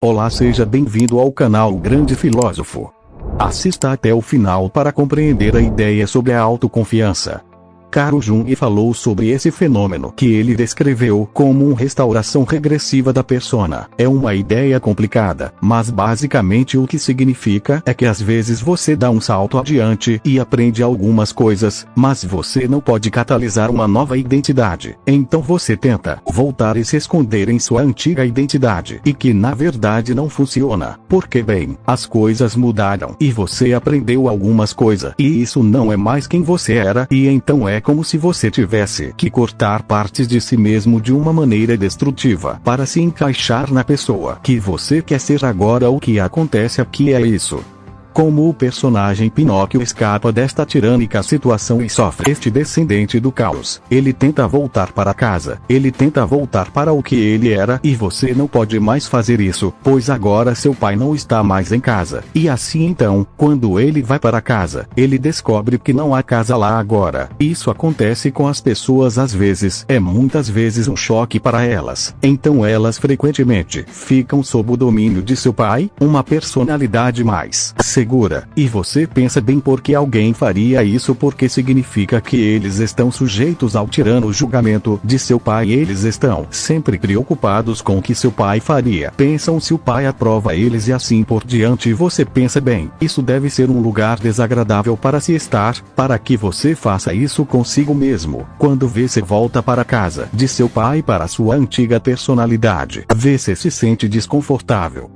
Olá, seja bem-vindo ao canal Grande Filósofo. Assista até o final para compreender a ideia sobre a autoconfiança. Carl Jung falou sobre esse fenômeno que ele descreveu como uma restauração regressiva da persona. É uma ideia complicada, mas basicamente o que significa é que às vezes você dá um salto adiante e aprende algumas coisas, mas você não pode catalisar uma nova identidade. Então você tenta voltar e se esconder em sua antiga identidade, e que na verdade não funciona, porque bem, as coisas mudaram e você aprendeu algumas coisas, e isso não é mais quem você era, e então é como se você tivesse que cortar partes de si mesmo de uma maneira destrutiva para se encaixar na pessoa que você quer ser agora. O que acontece aqui é isso. Como o personagem Pinóquio escapa desta tirânica situação e sofre este descendente do caos, ele tenta voltar para casa, ele tenta voltar para o que ele era, e você não pode mais fazer isso, pois agora seu pai não está mais em casa. E assim então, quando ele vai para casa, ele descobre que não há casa lá agora. Isso acontece com as pessoas às vezes, é muitas vezes um choque para elas. Então elas frequentemente ficam sob o domínio de seu pai, uma personalidade mais segura, e você pensa bem porque alguém faria isso, porque significa que eles estão sujeitos ao tirano julgamento de seu pai. Eles estão sempre preocupados com o que seu pai faria, pensam se o pai aprova eles e assim por diante. E você pensa bem, isso deve ser um lugar desagradável para se estar, para que você faça isso consigo mesmo. Quando você volta para casa de seu pai para sua antiga personalidade, você se sente desconfortável.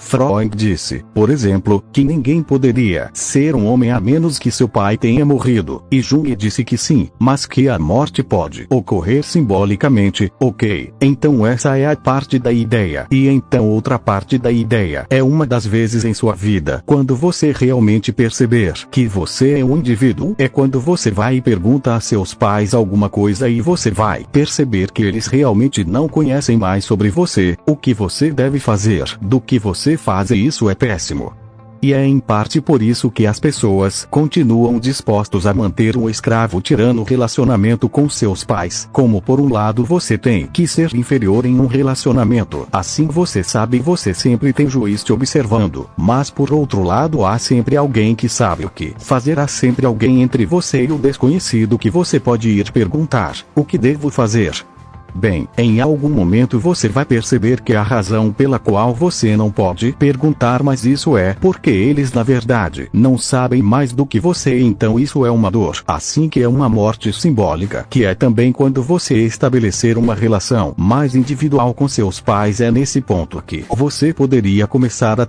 Freud disse, por exemplo, que ninguém poderia ser um homem a menos que seu pai tenha morrido, e Jung disse que sim, mas que a morte pode ocorrer simbolicamente. Ok, então essa é a parte da ideia. E então outra parte da ideia é uma das vezes em sua vida, quando você realmente perceber que você é um indivíduo, é quando você vai e pergunta a seus pais alguma coisa e você vai perceber que eles realmente não conhecem mais sobre você, o que você deve fazer, do que você faz, e isso é péssimo. E é em parte por isso que as pessoas continuam dispostos a manter um escravo tirano relacionamento com seus pais. Como por um lado você tem que ser inferior em um relacionamento, assim você sabe, você sempre tem juiz te observando, mas por outro lado há sempre alguém que sabe o que fazer, há sempre alguém entre você e o desconhecido que você pode ir perguntar: o que devo fazer? Bem, em algum momento você vai perceber que a razão pela qual você não pode perguntar mais isso é porque eles na verdade não sabem mais do que você. Então isso é uma dor, assim que é uma morte simbólica, que é também quando você estabelecer uma relação mais individual com seus pais. É nesse ponto que você poderia começar a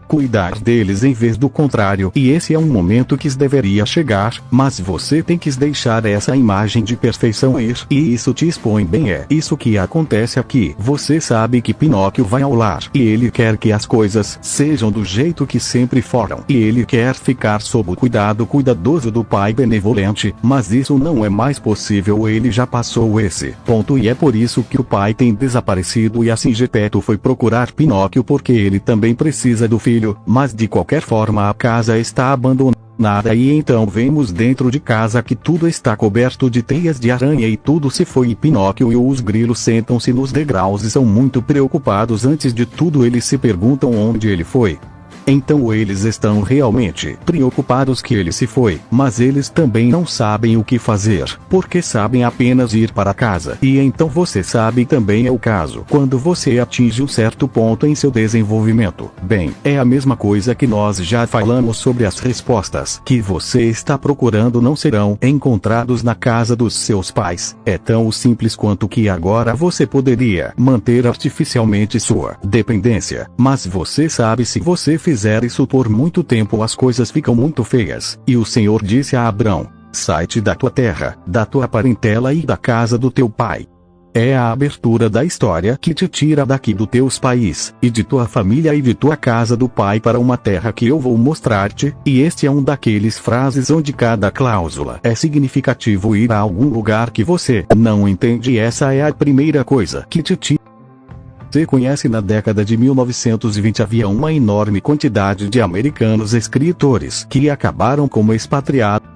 cuidar deles em vez do contrário, e esse é um momento que deveria chegar, mas você tem que deixar essa imagem de perfeição ir, e isso te expõe bem. É isso que acontece aqui. Você sabe que Pinóquio vai ao lar, e ele quer que as coisas sejam do jeito que sempre foram, e ele quer ficar sob o cuidado cuidadoso do pai benevolente, mas isso não é mais possível. Ele já passou esse ponto, e é por isso que o pai tem desaparecido, e assim Gepeto foi procurar Pinóquio porque ele também precisa do filho, mas de qualquer forma a casa está abandonada. E então vemos dentro de casa que tudo está coberto de teias de aranha e tudo se foi, e Pinóquio e os grilos sentam-se nos degraus e são muito preocupados. Antes de tudo eles se perguntam onde ele foi. Então eles estão realmente preocupados que ele se foi, mas eles também não sabem o que fazer, porque sabem apenas ir para casa. E então você sabe também é o caso quando você atinge um certo ponto em seu desenvolvimento. Bem, é a mesma coisa que nós já falamos sobre as respostas que você está procurando não serão encontrados na casa dos seus pais. É tão simples quanto que agora você poderia manter artificialmente sua dependência, mas você sabe, se você fizer isso por muito tempo as coisas ficam muito feias. E o Senhor disse a Abrão: sai-te da tua terra, da tua parentela e da casa do teu pai. É a abertura da história que te tira daqui do teus país, e de tua família e de tua casa do pai para uma terra que eu vou mostrar-te, e este é um daqueles frases onde cada cláusula é significativo, ir a algum lugar que você não entende. Essa é a primeira coisa que te tira. Você conhece, na década de 1920 havia uma enorme quantidade de americanos escritores que acabaram como expatriados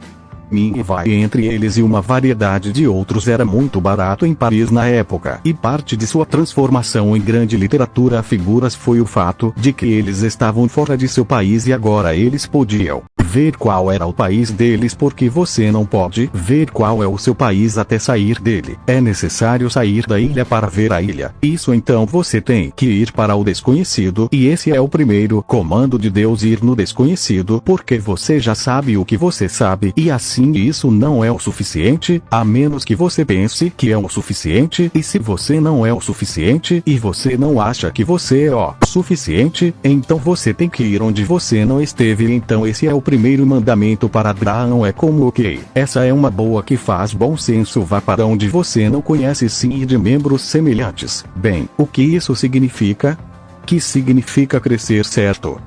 Ming vai entre eles e uma variedade de outros era muito barato em Paris na época. E parte de sua transformação em grande literatura a figuras foi o fato de que eles estavam fora de seu país e agora eles podiam ver qual era o país deles, porque você não pode ver qual é o seu país até sair dele. É necessário sair da ilha para ver a ilha. Isso então você tem que ir para o desconhecido, e esse é o primeiro comando de Deus, ir no desconhecido, porque você já sabe o que você sabe, e assim isso não é o suficiente, a menos que você pense que é o suficiente, e se você não é o suficiente, e você não acha que você é o suficiente, então você tem que ir onde você não esteve. Então esse é o primeiro mandamento para Abraão, é como ok, essa é uma boa que faz bom senso, vá para onde você não conhece, sim, e de membros semelhantes. Bem, o que isso significa? Que significa crescer, certo?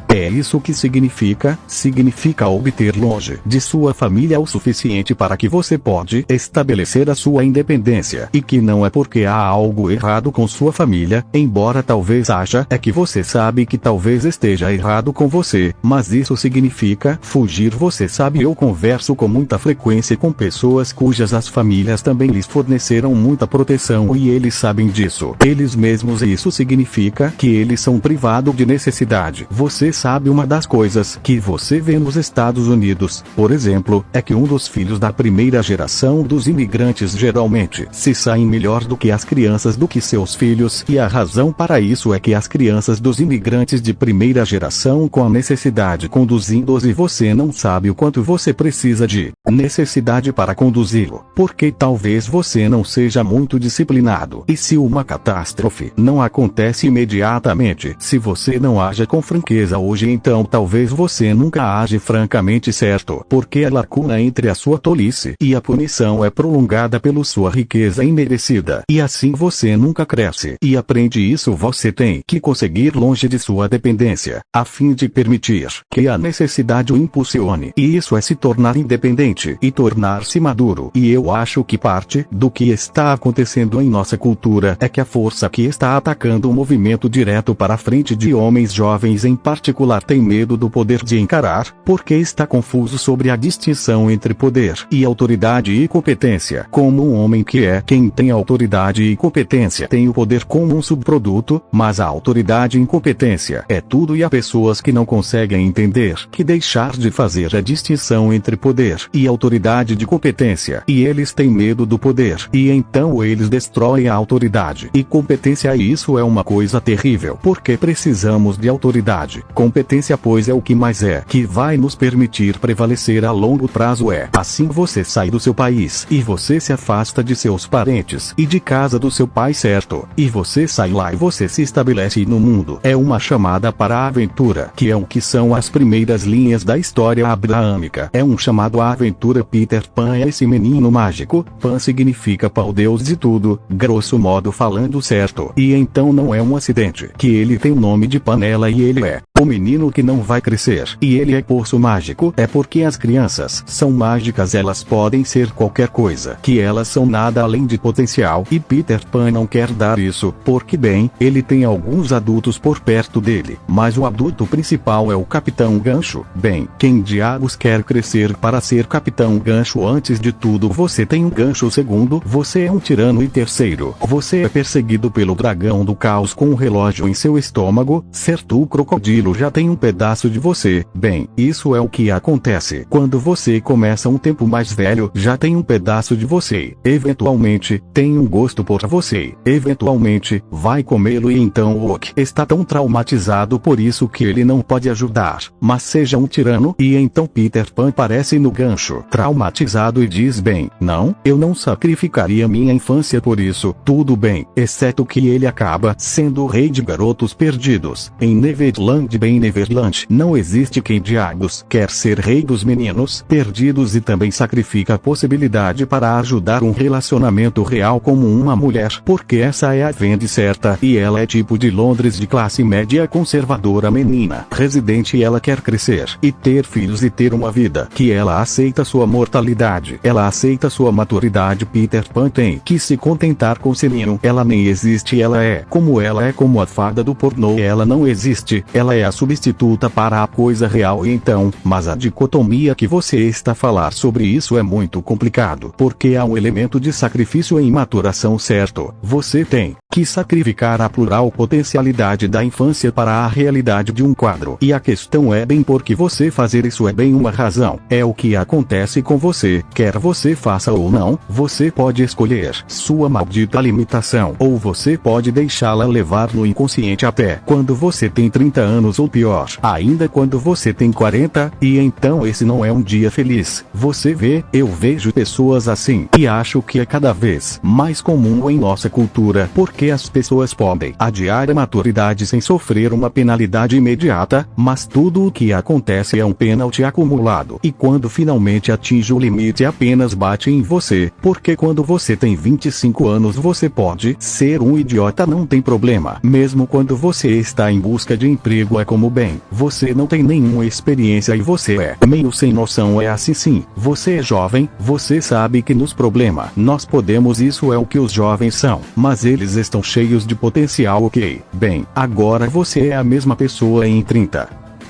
É isso que significa obter longe de sua família o suficiente para que você pode estabelecer a sua independência, e que não é porque há algo errado com sua família, embora talvez haja, é que você sabe que talvez esteja errado com você, mas isso significa fugir. Você sabe, eu converso com muita frequência com pessoas cujas as famílias também lhes forneceram muita proteção e eles sabem disso, eles mesmos, e isso significa que eles são privados de necessidade. Você sabe, uma das coisas que você vê nos Estados Unidos, por exemplo, é que um dos filhos da primeira geração dos imigrantes geralmente se saem melhor do que as crianças do que seus filhos, e a razão para isso é que as crianças dos imigrantes de primeira geração com a necessidade conduzindo-os, e você não sabe o quanto você precisa de necessidade para conduzi-lo, porque talvez você não seja muito disciplinado, e se uma catástrofe não acontece imediatamente, se você não age com franqueza hoje, então talvez você nunca age francamente, certo? Porque a lacuna entre a sua tolice e a punição é prolongada pela sua riqueza imerecida, e assim você nunca cresce e aprende isso. Você tem que conseguir longe de sua dependência, a fim de permitir que a necessidade o impulsione, e isso é se tornar independente e tornar-se maduro. E eu acho que parte do que está acontecendo em nossa cultura é que a força que está atacando o movimento direto para a frente de homens jovens em particular tem medo do poder de encarar, porque está confuso sobre a distinção entre poder e autoridade e competência. Como um homem que é quem tem autoridade e competência tem o poder como um subproduto, mas a autoridade e incompetência é tudo, e há pessoas que não conseguem entender que deixar de fazer a distinção entre poder e autoridade de competência, e eles têm medo do poder, e então eles destroem a autoridade e competência, e isso é uma coisa terrível, porque precisamos de autoridade. Competência, pois, é o que mais é que vai nos permitir prevalecer a longo prazo. É assim, você sai do seu país e você se afasta de seus parentes e de casa do seu pai, certo? E você sai lá e você se estabelece no mundo. É uma chamada para a aventura, que é o que são as primeiras linhas da história abraâmica. É um chamado à aventura. Peter Pan é esse menino mágico. Pan significa pau, deus de tudo, grosso modo falando, certo? E então não é um acidente que ele tem o nome de panela, e ele é o menino que não vai crescer, e ele é poço mágico. É porque as crianças são mágicas, elas podem ser qualquer coisa, que elas são nada além de potencial, e Peter Pan não quer dar isso, porque bem, ele tem alguns adultos por perto dele, mas o adulto principal é o Capitão Gancho. Bem, quem diabos quer crescer para ser Capitão Gancho? Antes de tudo, você tem um gancho. Segundo, você é um tirano, e terceiro, você é perseguido pelo dragão do caos com um relógio em seu estômago, certo? O crocodilo já tem um pedaço de você. Bem, isso é o que acontece quando você começa um tempo mais velho, já tem um pedaço de você, eventualmente, tem um gosto por você, eventualmente, vai comê-lo, e então o Oak está tão traumatizado por isso que ele não pode ajudar, mas seja um tirano, e então Peter Pan aparece no gancho, traumatizado, e diz: bem, não, eu não sacrificaria minha infância por isso. Tudo bem, exceto que ele acaba sendo o rei de garotos perdidos, em Neverland. Bem, Neverland não existe quem diabos quer ser rei dos meninos perdidos, e também sacrifica a possibilidade para ajudar um relacionamento real como uma mulher, porque essa é a Wendy certa, e ela é tipo de Londres de classe média conservadora, menina residente, e ela quer crescer e ter filhos e ter uma vida que ela aceita sua mortalidade, ela aceita sua maturidade. Peter Pan tem que se contentar com Celino. Ela nem existe, ela é como a fada do pornô, ela não existe, ela é a substituta para a coisa real e então, mas a dicotomia que você está a falar sobre isso é muito complicado porque há um elemento de sacrifício em maturação certo. Você tem que sacrificar a plural potencialidade da infância para a realidade de um quadro. E a questão é bem porque você fazer isso é bem uma razão. É o que acontece com você, quer você faça ou não, você pode escolher sua maldita limitação ou você pode deixá-la levar no inconsciente até quando você tem 30 anos ou pior, ainda quando você tem 40, e então esse não é um dia feliz. Você vê, eu vejo pessoas assim, e acho que é cada vez mais comum em nossa cultura porque as pessoas podem adiar a maturidade sem sofrer uma penalidade imediata, mas tudo o que acontece é um pênalti acumulado, e quando finalmente atinge o limite apenas bate em você, porque quando você tem 25 anos você pode ser um idiota, não tem problema, mesmo quando você está em busca de emprego é como bem, você não tem nenhuma experiência e você é meio sem noção, é assim sim, você é jovem, você sabe que nos problema, nós podemos, isso é o que os jovens são, mas eles estão cheios de potencial, ok, bem, agora você é a mesma pessoa em 30.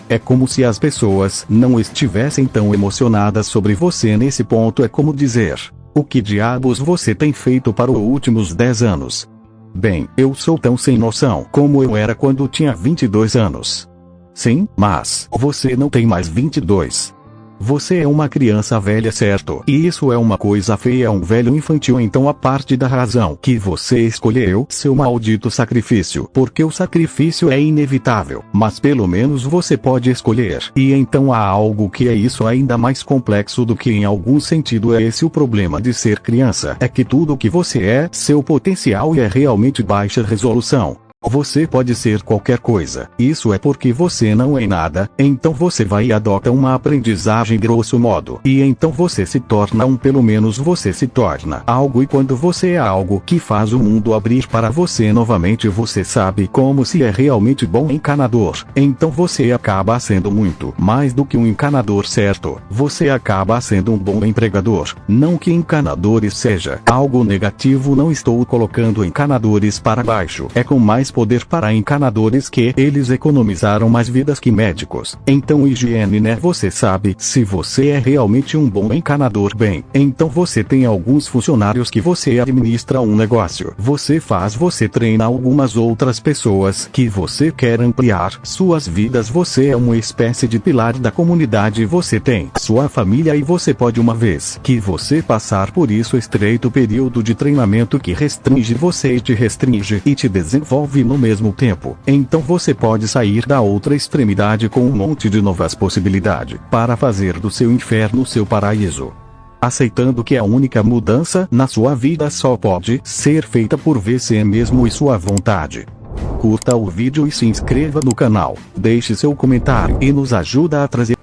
É como se as pessoas não estivessem tão emocionadas sobre você nesse ponto, é como dizer, o que diabos você tem feito para os últimos 10 anos? Bem, eu sou tão sem noção como eu era quando tinha 22 anos. Sim, mas você não tem mais 22. Você é uma criança velha, certo? E isso é uma coisa feia, um velho infantil. Então a parte da razão que você escolheu seu maldito sacrifício, porque o sacrifício é inevitável, mas pelo menos você pode escolher. E então há algo que é isso ainda mais complexo do que em algum sentido é esse o problema de ser criança, é que tudo o que você é, seu potencial é realmente baixa resolução. Você pode ser qualquer coisa, isso é porque você não é nada, então você vai e adota uma aprendizagem grosso modo, e então você se torna pelo menos você se torna algo, e quando você é algo que faz o mundo abrir para você novamente, você sabe como se é realmente bom encanador, então você acaba sendo muito mais do que um encanador, certo? Você acaba sendo um bom empregador, não que encanadores seja algo negativo, não estou colocando encanadores para baixo, é com mais poder para encanadores que eles economizaram mais vidas que médicos. Então higiene, né? Você sabe, se você é realmente um bom encanador, bem, então você tem alguns funcionários que você administra um negócio, você treina algumas outras pessoas que você quer ampliar suas vidas, você é uma espécie de pilar da comunidade, você tem sua família e você pode, uma vez que você passar por isso estreito período de treinamento que restringe você e te restringe e te desenvolve no mesmo tempo, então você pode sair da outra extremidade com um monte de novas possibilidades para fazer do seu inferno seu paraíso, aceitando que a única mudança na sua vida só pode ser feita por você mesmo e sua vontade. Curta o vídeo e se inscreva no canal, deixe seu comentário e nos ajuda a trazer